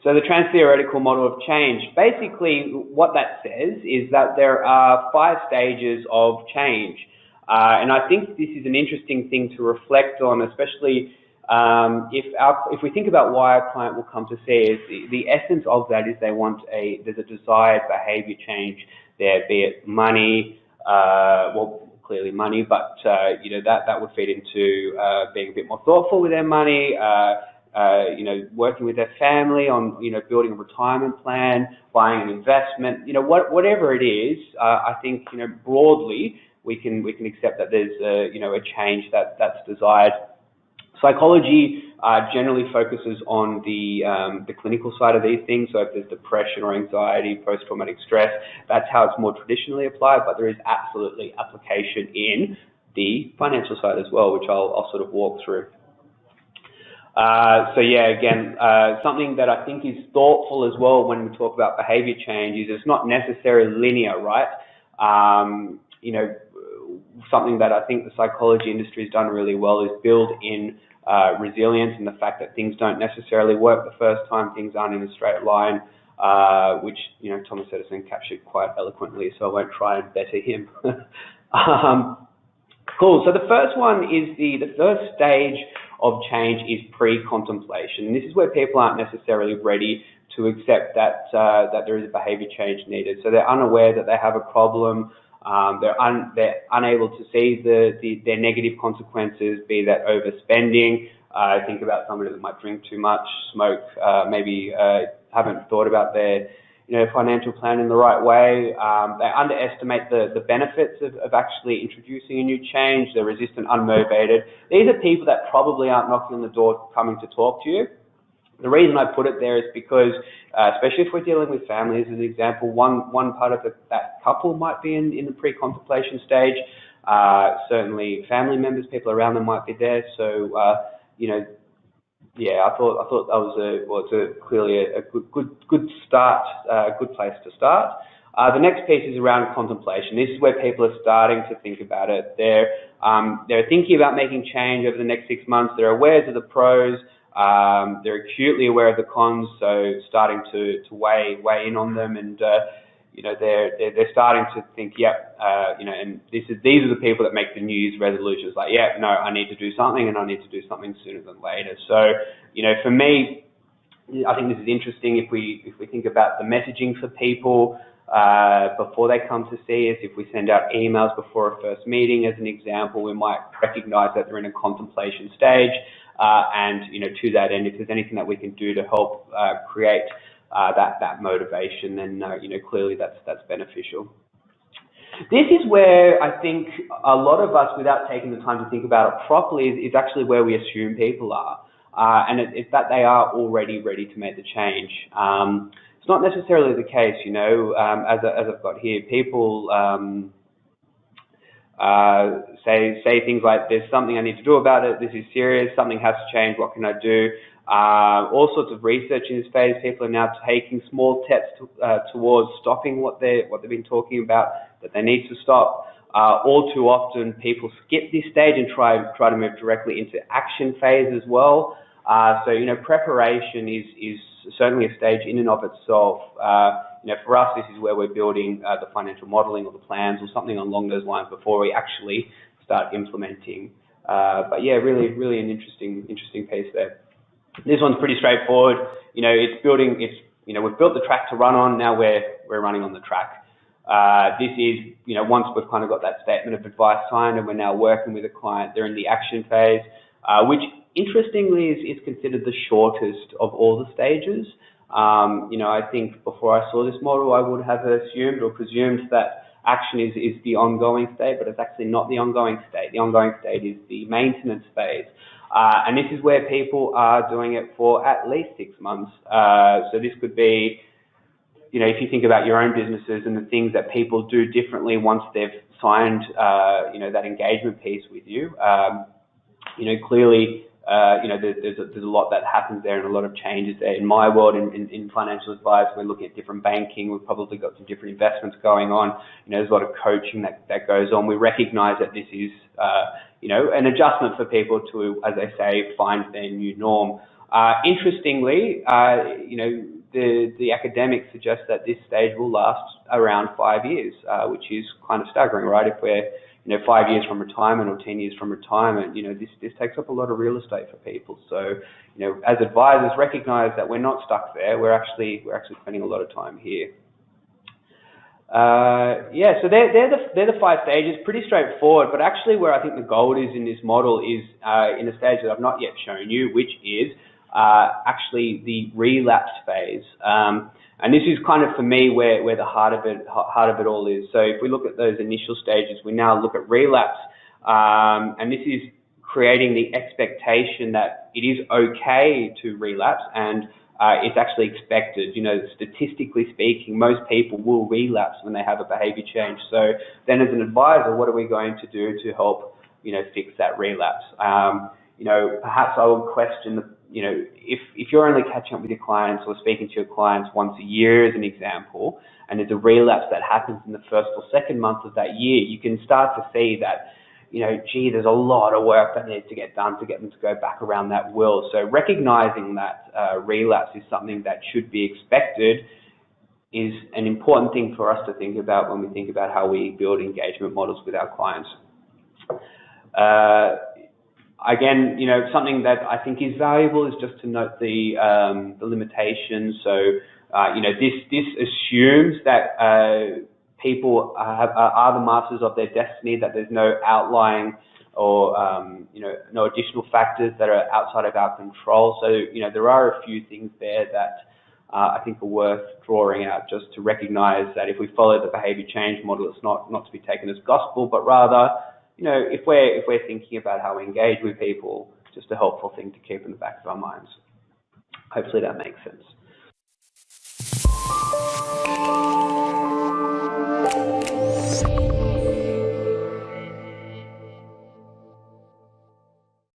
So the trans-theoretical model of change, basically what that says is that there are 5 stages of change. And I think this is an interesting thing to reflect on, especially if we think about why a client will come to see us. The essence of that is there's a desired behavior change there, be it money, well, clearly money, but that would feed into being a bit more thoughtful with their money, working with their family on, building a retirement plan, buying an investment, whatever it is. I think, broadly, we can accept that there's a change that's desired. Psychology generally focuses on the clinical side of these things. So if there's depression or anxiety, post-traumatic stress, that's how it's more traditionally applied. But there is absolutely application in the financial side as well, which I'll sort of walk through. So yeah, again, something that I think is thoughtful as well when we talk about behavior change is it's not necessarily linear, right? Something that I think the psychology industry has done really well is build in resilience, and the fact that things don't necessarily work the first time, things aren't in a straight line, which, Thomas Edison captured quite eloquently, so I won't try and better him. Cool, so the first one is the first stage of change is pre-contemplation. And this is where people aren't necessarily ready to accept that there is a behavior change needed. So they're unaware that they have a problem. They're unable to see their negative consequences, be that overspending. Think about somebody that might drink too much, smoke, maybe haven't thought about their financial plan in the right way. They underestimate the benefits of actually introducing a new change. They're resistant, unmotivated. These are people that probably aren't knocking on the door coming to talk to you. The reason I put it there is because, especially if we're dealing with families, as an example, one part of that couple might be in the pre-contemplation stage. Certainly family members, people around them might be there. So, yeah, I thought that was clearly a good start, a good place to start. The next piece is around contemplation. This is where people are starting to think about it. They're thinking about making change over the next 6 months. They're aware of the pros. They're acutely aware of the cons, so starting to weigh in on them, and they're starting to think, and these are the people that make the New Year's resolutions. Like, no, I need to do something, and I need to do something sooner than later. So, for me, I think this is interesting. If we think about the messaging for people before they come to see us, if we send out emails before a first meeting, as an example, we might recognise that they're in a contemplation stage. And to that end, if there's anything that we can do to help create that motivation, then clearly that's beneficial. This is where I think a lot of us, without taking the time to think about it properly, is actually where we assume people are, and it's that they are already ready to make the change. It's not necessarily the case, as I've got here. People say things like, there's something I need to do about it, this is serious, something has to change, what can I do? All sorts of research in this phase. People are now taking small steps towards stopping what they've been talking about, that they need to stop. All too often, people skip this stage and try to move directly into action phase as well. So preparation is certainly a stage in and of itself. For us, this is where we're building the financial modelling or the plans or something along those lines before we actually start implementing. But yeah, really an interesting piece there. This one's pretty straightforward. It's building. We've built the track to run on. Now we're running on the track. This is once we've kind of got that statement of advice signed and we're now working with a client, they're in the action phase, which interestingly is considered the shortest of all the stages. I think before I saw this model, I would have assumed or presumed that action is the ongoing state, but it's actually not the ongoing state. The ongoing state is the maintenance phase. And this is where people are doing it for at least 6 months. So this could be, if you think about your own businesses and the things that people do differently once they've signed, that engagement piece with you, clearly, there's a lot that happens there and a lot of changes there. In my world, in financial advice, we're looking at different banking. We've probably got some different investments going on. There's a lot of coaching that goes on. We recognise that this is, an adjustment for people to, as they say, find their new norm. Interestingly, the academics suggest that this stage will last around 5 years, which is kind of staggering, right? If we're 5 years from retirement or 10 years from retirement, this takes up a lot of real estate for people. So, as advisors, recognise that we're not stuck there. We're actually spending a lot of time here. Yeah, so they're the 5 stages, pretty straightforward, but actually where I think the gold is in this model is in a stage that I've not yet shown you, which is actually the relapse phase. And this is kind of, for me, where the heart of it all is. So if we look at those initial stages, we now look at relapse, and this is creating the expectation that it is okay to relapse, and it's actually expected. Statistically speaking, most people will relapse when they have a behavior change. So then as an advisor, what are we going to do to help, fix that relapse? Perhaps I would question, if you're only catching up with your clients or speaking to your clients once a year as an example, and there's a relapse that happens in the first or second month of that year, you can start to see that there's a lot of work that needs to get done to get them to go back around that will. So recognizing that relapse is something that should be expected is an important thing for us to think about when we think about how we build engagement models with our clients. Again, something that I think is valuable is just to note the limitations. So, this assumes that people are the masters of their destiny, that there's no outlying or no additional factors that are outside of our control. So there are a few things there that I think are worth drawing out, just to recognise that if we follow the behaviour change model, it's not to be taken as gospel, but rather if we're thinking about how we engage with people, just a helpful thing to keep in the back of our minds. Hopefully that makes sense.